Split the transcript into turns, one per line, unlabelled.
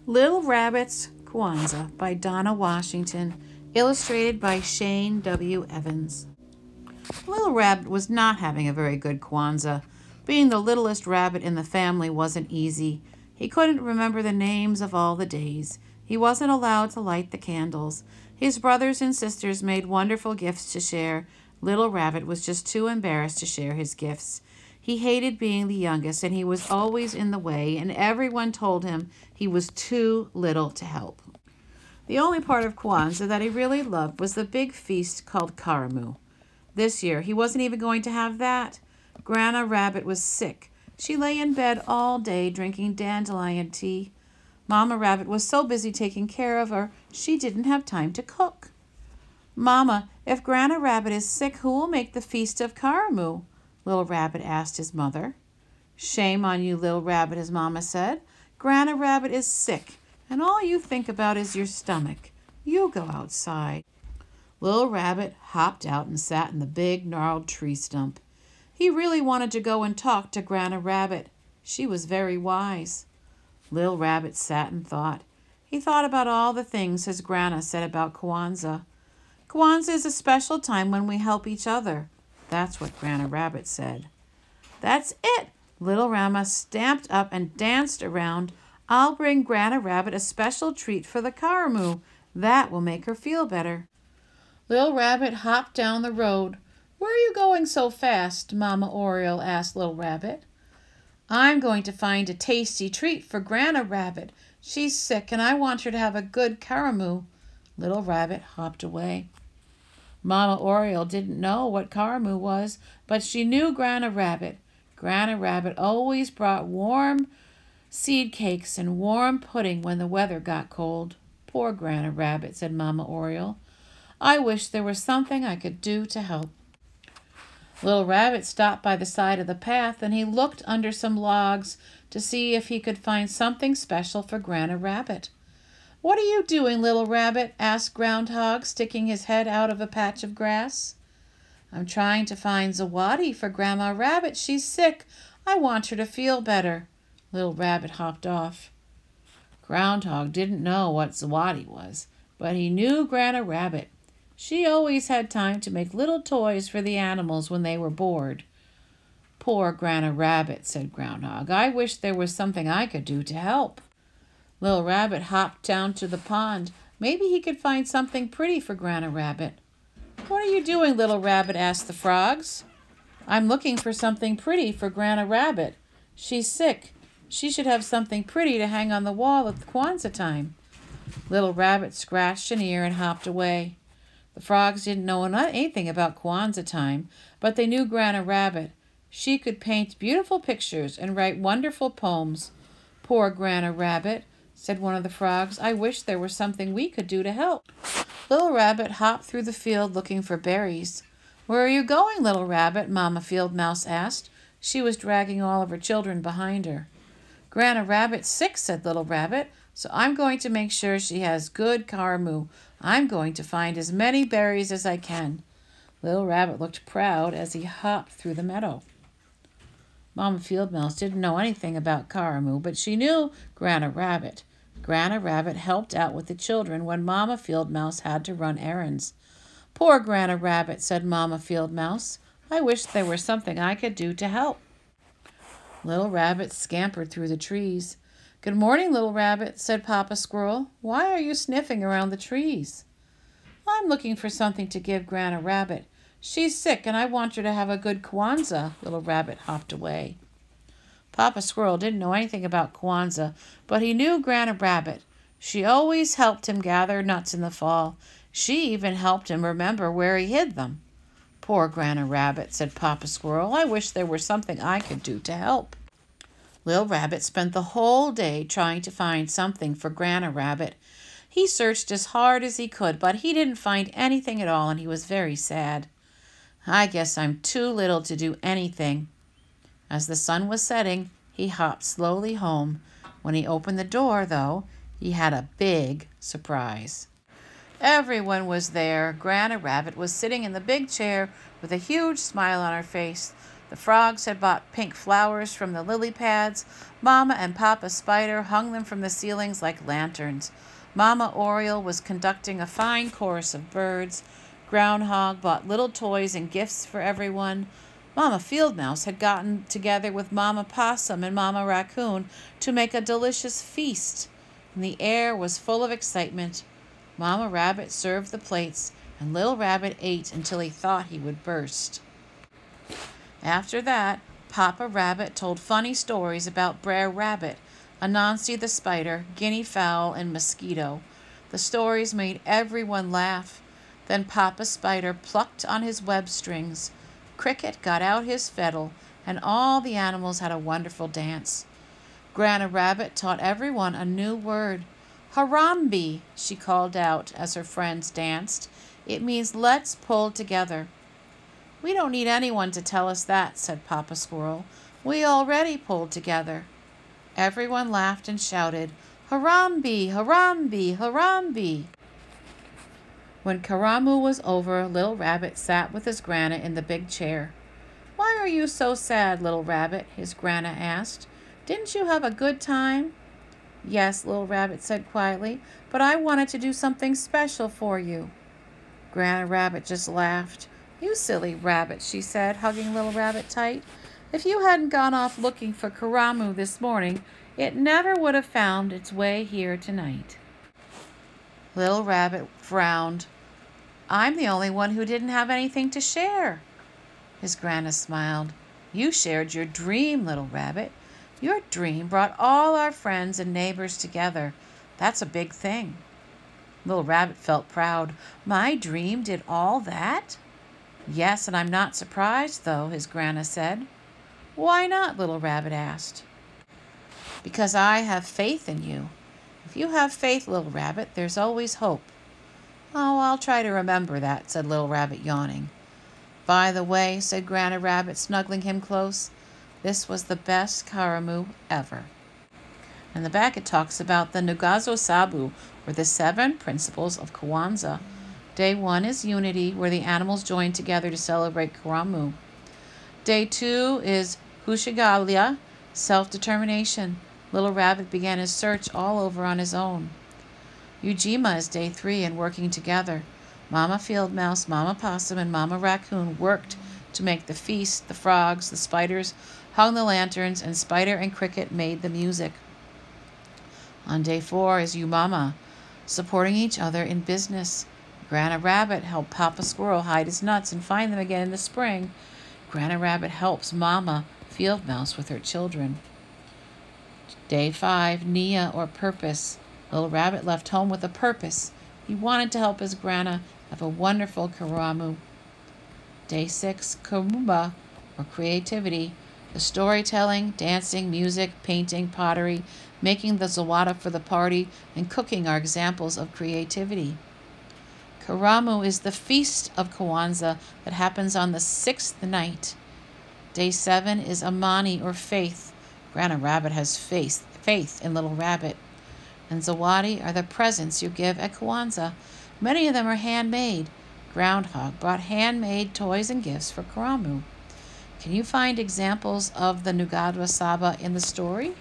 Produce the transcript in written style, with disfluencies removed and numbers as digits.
Little Rabbit's Kwanzaa by Donna Washington, illustrated by Shane W. Evans. Little Rabbit was not having a very good Kwanzaa. Being the littlest rabbit in the family wasn't easy. He couldn't remember the names of all the days. He wasn't allowed to light the candles. His brothers and sisters made wonderful gifts to share. Little Rabbit was just too embarrassed to share his gifts. He hated being the youngest, and he was always in the way, and everyone told him he was too little to help. The only part of Kwanzaa that he really loved was the big feast called Karamu. This year, he wasn't even going to have that. Grandma Rabbit was sick. She lay in bed all day drinking dandelion tea. Mama Rabbit was so busy taking care of her, she didn't have time to cook. "Mama, if Grandma Rabbit is sick, who will make the feast of Karamu?" Little Rabbit asked his mother. "Shame on you, Little Rabbit," his mama said. "Grandma Rabbit is sick, and all you think about is your stomach. You go outside." Little Rabbit hopped out and sat in the big, gnarled tree stump. He really wanted to go and talk to Grandma Rabbit. She was very wise. Little Rabbit sat and thought. He thought about all the things his Grandma said about Kwanzaa. Kwanzaa is a special time when we help each other. That's what Grandma Rabbit said. "That's it!" Little Rama stamped up and danced around. "I'll bring Grandma Rabbit a special treat for the Karamu. That will make her feel better." Little Rabbit hopped down the road. "Where are you going so fast?" Mama Oriole asked Little Rabbit. "I'm going to find a tasty treat for Grandma Rabbit. She's sick and I want her to have a good Karamu." Little Rabbit hopped away. Mama Oriole didn't know what Karamu was, but she knew Grandma Rabbit. Grandma Rabbit always brought warm seed cakes and warm pudding when the weather got cold. "Poor Grandma Rabbit," said Mama Oriole. "I wish there was something I could do to help." Little Rabbit stopped by the side of the path and he looked under some logs to see if he could find something special for Grandma Rabbit. "What are you doing, Little Rabbit?" asked Groundhog, sticking his head out of a patch of grass. "I'm trying to find Zawadi for Grandma Rabbit. She's sick. I want her to feel better." Little Rabbit hopped off. Groundhog didn't know what Zawadi was, but he knew Grandma Rabbit. She always had time to make little toys for the animals when they were bored. "Poor Grandma Rabbit," said Groundhog. "I wish there was something I could do to help." Little Rabbit hopped down to the pond. Maybe he could find something pretty for Grandma Rabbit. "What are you doing, Little Rabbit?" asked the frogs. "I'm looking for something pretty for Grandma Rabbit. She's sick. She should have something pretty to hang on the wall at the Kwanzaa time." Little Rabbit scratched an ear and hopped away. The frogs didn't know anything about Kwanzaa time, but they knew Grandma Rabbit. She could paint beautiful pictures and write wonderful poems. "Poor Grandma Rabbit," said one of the frogs. "I wish there was something we could do to help." Little Rabbit hopped through the field looking for berries. "Where are you going, Little Rabbit?" Mama Field Mouse asked. She was dragging all of her children behind her. "Grandma Rabbit's sick," said Little Rabbit, "so I'm going to make sure she has good Karamu. I'm going to find as many berries as I can." Little Rabbit looked proud as he hopped through the meadow. Mama Field Mouse didn't know anything about Karamu, but she knew Grandma Rabbit. Grandma Rabbit helped out with the children when Mama Field Mouse had to run errands. "Poor Grandma Rabbit," said Mama Field Mouse. "I wish there were something I could do to help." Little Rabbit scampered through the trees. "Good morning, Little Rabbit," said Papa Squirrel. "Why are you sniffing around the trees?" "I'm looking for something to give Grandma Rabbit. She's sick and I want her to have a good Kwanzaa." Little Rabbit hopped away. Papa Squirrel didn't know anything about Kwanzaa, but he knew Grandma Rabbit. She always helped him gather nuts in the fall. She even helped him remember where he hid them. "Poor Grandma Rabbit," said Papa Squirrel. "I wish there were something I could do to help." Little Rabbit spent the whole day trying to find something for Grandma Rabbit. He searched as hard as he could, but he didn't find anything at all, and he was very sad. "I guess I'm too little to do anything." As the sun was setting, he hopped slowly home. When he opened the door, though, he had a big surprise. Everyone was there. Grandma Rabbit was sitting in the big chair with a huge smile on her face. The frogs had bought pink flowers from the lily pads. Mama and Papa Spider hung them from the ceilings like lanterns. Mama Oriole was conducting a fine chorus of birds. Groundhog bought little toys and gifts for everyone. Mama Field Mouse had gotten together with Mama Possum and Mama Raccoon to make a delicious feast, and the air was full of excitement. Mama Rabbit served the plates, and Little Rabbit ate until he thought he would burst. After that, Papa Rabbit told funny stories about Brer Rabbit, Anansi the Spider, Guinea Fowl, and Mosquito. The stories made everyone laugh. Then Papa Spider plucked on his web strings. Cricket got out his fiddle, and all the animals had a wonderful dance. Grandma Rabbit taught everyone a new word. Harambe, she called out as her friends danced. It means let's pull together. We don't need anyone to tell us that, said Papa Squirrel. We already pulled together. Everyone laughed and shouted, Harambe, Harambe, Harambe. When Karamu was over, Little Rabbit sat with his Grandma in the big chair. Why are you so sad, Little Rabbit? His Grandma asked. Didn't you have a good time? Yes, Little Rabbit said quietly, but I wanted to do something special for you. Grandma Rabbit just laughed. You silly rabbit, she said, hugging Little Rabbit tight. If you hadn't gone off looking for Karamu this morning, it never would have found its way here tonight. Little Rabbit frowned. I'm the only one who didn't have anything to share. His Grandma smiled. You shared your dream, Little Rabbit. Your dream brought all our friends and neighbors together. That's a big thing. Little Rabbit felt proud. My dream did all that? Yes, and I'm not surprised, though, his Grandma said. Why not? Little Rabbit asked. Because I have faith in you. If you have faith, Little Rabbit, there's always hope. Oh, I'll try to remember that, said Little Rabbit, yawning. By the way, said Grandma Rabbit, snuggling him close, this was the best Karamu ever. In the back it talks about the Nugazo Sabu, or the 7 principles of Kwanzaa. Day 1 is unity, where the animals join together to celebrate Karamu. Day 2 is Hushigalia, self-determination. Little Rabbit began his search all over on his own. Ujima is day 3 and working together. Mama Field Mouse, Mama Possum, and Mama Raccoon worked to make the feast. The frogs, the spiders hung the lanterns, and Spider and Cricket made the music. On day 4 is Umama, supporting each other in business. Grandma Rabbit helped Papa Squirrel hide his nuts and find them again in the spring. Grandma Rabbit helps Mama Field Mouse with her children. Day 5, Nia, or purpose. Little Rabbit left home with a purpose. He wanted to help his Grandma have a wonderful Karamu. Day 6, Kumba, or creativity. The storytelling, dancing, music, painting, pottery, making the zawada for the party, and cooking are examples of creativity. Karamu is the feast of Kwanzaa that happens on the 6th night. Day 7 is Amani, or faith. Grandma Rabbit has faith in Little Rabbit. And zawadi are the presents you give at Kwanzaa. Many of them are handmade. Groundhog brought handmade toys and gifts for Karamu. Can you find examples of the Nugadwa Saba in the story?